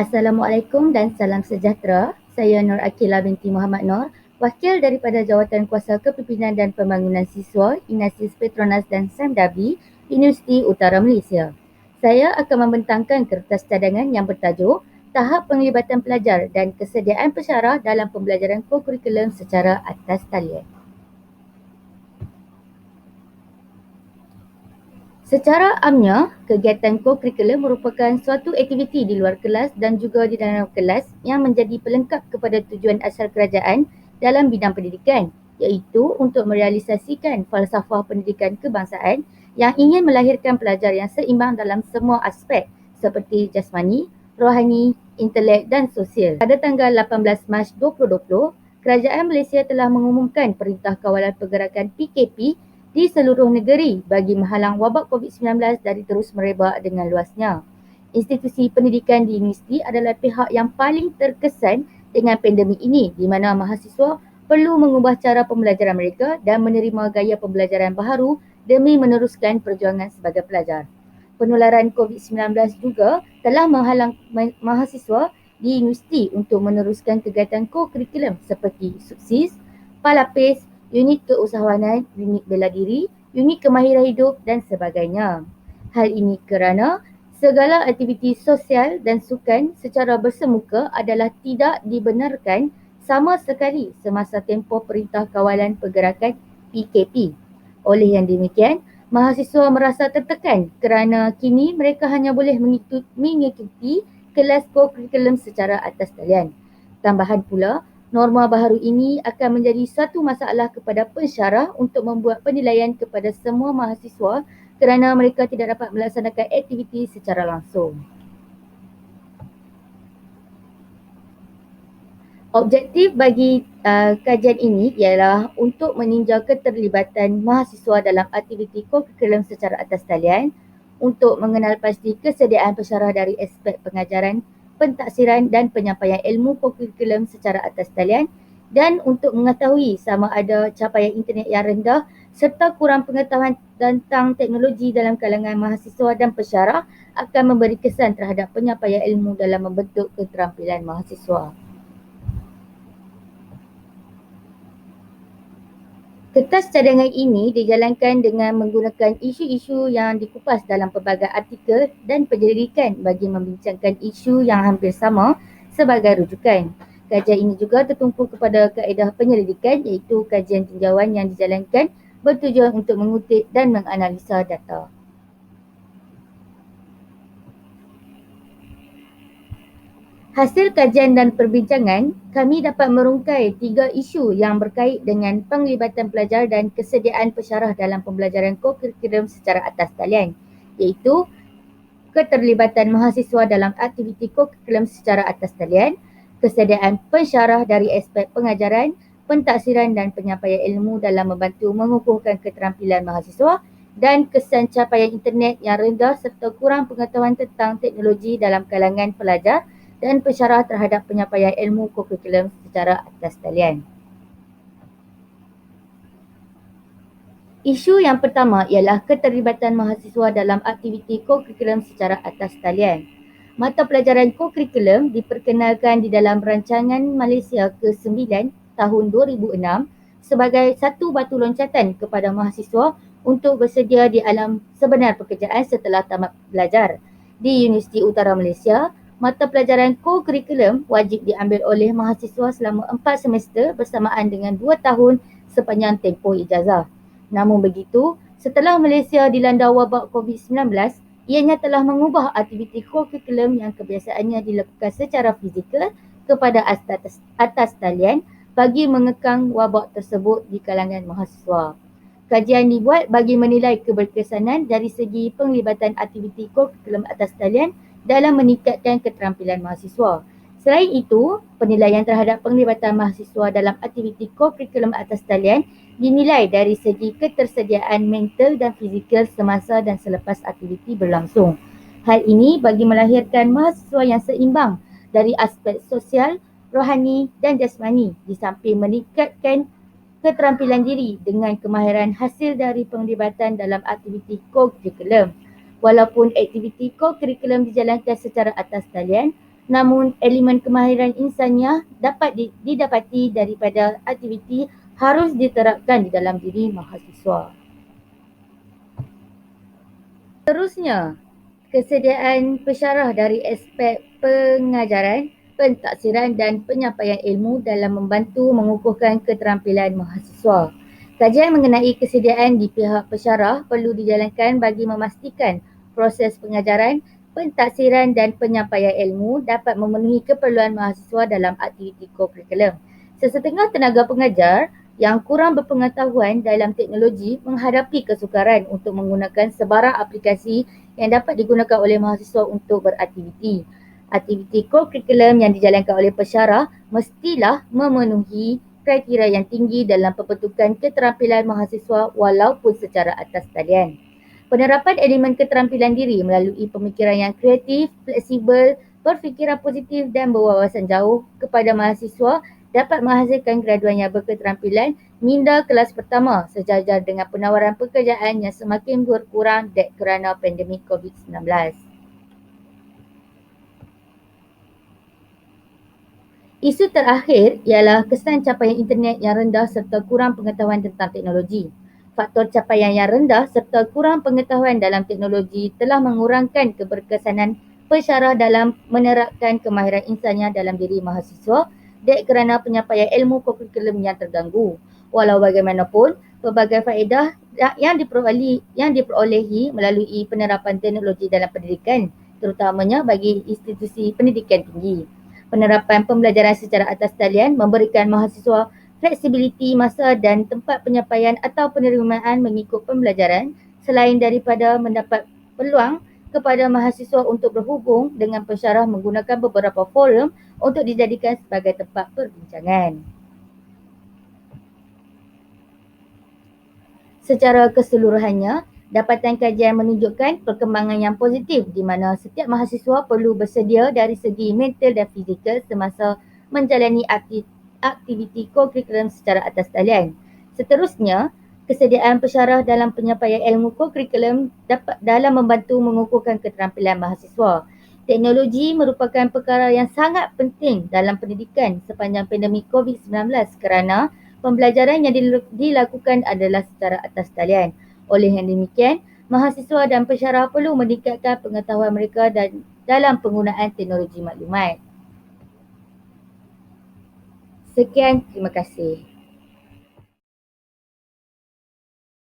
Assalamualaikum dan salam sejahtera. Saya Nur Akila binti Muhammad Nur, wakil daripada Jawatan Kuasa Kepimpinan dan Pembangunan Siswa Inasis Petronas dan Samdabi Universiti Utara Malaysia. Saya akan membentangkan kertas cadangan yang bertajuk Tahap Penglibatan Pelajar dan Kesediaan Pensyarah dalam Pembelajaran Kokurikulum secara atas talian. Secara amnya, kegiatan kokurikulum merupakan suatu aktiviti di luar kelas dan juga di dalam kelas yang menjadi pelengkap kepada tujuan asal kerajaan dalam bidang pendidikan, iaitu untuk merealisasikan falsafah pendidikan kebangsaan yang ingin melahirkan pelajar yang seimbang dalam semua aspek seperti jasmani, rohani, intelek dan sosial. Pada tanggal 18 Mac 2020, Kerajaan Malaysia telah mengumumkan Perintah Kawalan Pergerakan PKP di seluruh negeri bagi menghalang wabak COVID-19 dari terus merebak dengan luasnya. Institusi pendidikan di universiti adalah pihak yang paling terkesan dengan pandemik ini, di mana mahasiswa perlu mengubah cara pembelajaran mereka dan menerima gaya pembelajaran baharu demi meneruskan perjuangan sebagai pelajar. Penularan COVID-19 juga telah menghalang mahasiswa di universiti untuk meneruskan kegiatan kokurikulum seperti SUPSIS, PALAPIS, unit keusahawanan, unit bela diri, unit kemahiran hidup dan sebagainya. Hal ini kerana segala aktiviti sosial dan sukan secara bersemuka adalah tidak dibenarkan sama sekali semasa tempoh Perintah Kawalan Pergerakan PKP. Oleh yang demikian, mahasiswa merasa tertekan kerana kini mereka hanya boleh mengikuti kelas kokurikulum secara atas talian. Tambahan pula, norma baharu ini akan menjadi satu masalah kepada pensyarah untuk membuat penilaian kepada semua mahasiswa kerana mereka tidak dapat melaksanakan aktiviti secara langsung. Objektif bagi kajian ini ialah untuk meninjau keterlibatan mahasiswa dalam aktiviti kokurikulum secara atas talian, untuk mengenal pasti kesediaan pensyarah dari aspek pengajaran, pentaksiran dan penyampaian ilmu kokurikulum secara atas talian, dan untuk mengetahui sama ada capaian internet yang rendah serta kurang pengetahuan tentang teknologi dalam kalangan mahasiswa dan pensyarah akan memberi kesan terhadap penyampaian ilmu dalam membentuk keterampilan mahasiswa. Kertas cadangan ini dijalankan dengan menggunakan isu-isu yang dikupas dalam pelbagai artikel dan penyelidikan bagi membincangkan isu yang hampir sama sebagai rujukan. Kajian ini juga tertumpu kepada kaedah penyelidikan, iaitu kajian tinjauan yang dijalankan bertujuan untuk mengutip dan menganalisa data. Hasil kajian dan perbincangan, kami dapat merungkai 3 isu yang berkait dengan penglibatan pelajar dan kesediaan pensyarah dalam pembelajaran kokurikulum secara atas talian, iaitu keterlibatan mahasiswa dalam aktiviti kokurikulum secara atas talian, kesediaan pensyarah dari aspek pengajaran, pentaksiran dan penyampaian ilmu dalam membantu mengukuhkan keterampilan mahasiswa, dan kesan capaian internet yang rendah serta kurang pengetahuan tentang teknologi dalam kalangan pelajar dan pensyarah terhadap penyampaian ilmu kokurikulum secara atas talian. Isu yang pertama ialah keterlibatan mahasiswa dalam aktiviti kokurikulum secara atas talian. Mata pelajaran kokurikulum diperkenalkan di dalam Rancangan Malaysia ke-9 tahun 2006 sebagai satu batu loncatan kepada mahasiswa untuk bersedia di alam sebenar pekerjaan setelah tamat belajar. Di Universiti Utara Malaysia, mata pelajaran kokurikulum wajib diambil oleh mahasiswa selama 4 semester bersamaan dengan 2 tahun sepanjang tempoh ijazah. Namun begitu, setelah Malaysia dilanda wabak COVID-19, ianya telah mengubah aktiviti kokurikulum yang kebiasaannya dilakukan secara fizikal kepada atas talian bagi mengekang wabak tersebut di kalangan mahasiswa. Kajian dibuat bagi menilai keberkesanan dari segi penglibatan aktiviti kokurikulum atas talian dalam meningkatkan keterampilan mahasiswa. Selain itu, penilaian terhadap penglibatan mahasiswa dalam aktiviti kokurikulum atas talian dinilai dari segi ketersediaan mental dan fizikal semasa dan selepas aktiviti berlangsung. Hal ini bagi melahirkan mahasiswa yang seimbang dari aspek sosial, rohani dan jasmani di samping meningkatkan keterampilan diri dengan kemahiran hasil dari penglibatan dalam aktiviti kokurikulum. Walaupun aktiviti kokurikulum dijalankan secara atas talian, Namun, elemen kemahiran insaniah dapat didapati daripada aktiviti harus diterapkan di dalam diri mahasiswa. Seterusnya, kesediaan pesyarah dari aspek pengajaran, pentaksiran dan penyampaian ilmu dalam membantu mengukuhkan keterampilan mahasiswa. Kajian mengenai kesediaan di pihak pesyarah perlu dijalankan bagi memastikan proses pengajaran, pentaksiran dan penyampaian ilmu dapat memenuhi keperluan mahasiswa dalam aktiviti kokurikulum. Sesetengah tenaga pengajar yang kurang berpengetahuan dalam teknologi menghadapi kesukaran untuk menggunakan sebarang aplikasi yang dapat digunakan oleh mahasiswa untuk beraktiviti. Aktiviti kokurikulum yang dijalankan oleh pesyarah mestilah memenuhi kriteria yang tinggi dalam pembentukan keterampilan mahasiswa walaupun secara atas talian. Penerapan elemen keterampilan diri melalui pemikiran yang kreatif, fleksibel, berfikiran positif dan berwawasan jauh kepada mahasiswa dapat menghasilkan graduan yang berketerampilan minda kelas pertama sejajar dengan penawaran pekerjaan yang semakin berkurang kerana pandemik COVID-19. Isu terakhir ialah kesan capaian internet yang rendah serta kurang pengetahuan tentang teknologi. Faktor capaian yang rendah serta kurang pengetahuan dalam teknologi telah mengurangkan keberkesanan pesyarah dalam menerapkan kemahiran insaniah dalam diri mahasiswa kerana penyampaian ilmu kokurikulum yang terganggu. Walau bagaimanapun, pelbagai faedah yang diperolehi melalui penerapan teknologi dalam pendidikan, terutamanya bagi institusi pendidikan tinggi. Penerapan pembelajaran secara atas talian memberikan mahasiswa fleksibiliti masa dan tempat penyampaian atau penerimaan mengikut pembelajaran selain daripada mendapat peluang kepada mahasiswa untuk berhubung dengan pesyarah menggunakan beberapa forum untuk dijadikan sebagai tempat perbincangan. Secara keseluruhannya, dapatan kajian menunjukkan perkembangan yang positif di mana setiap mahasiswa perlu bersedia dari segi mental dan fizikal semasa menjalani aktiviti kokurikulum secara atas talian. Seterusnya, kesediaan pesyarah dalam penyampaian ilmu kokurikulum dapat dalam membantu mengukuhkan keterampilan mahasiswa. Teknologi merupakan perkara yang sangat penting dalam pendidikan sepanjang pandemik COVID-19 kerana pembelajaran yang dilakukan adalah secara atas talian. Oleh yang demikian, mahasiswa dan pesyarah perlu meningkatkan pengetahuan mereka dalam penggunaan teknologi maklumat. Sekian, terima kasih.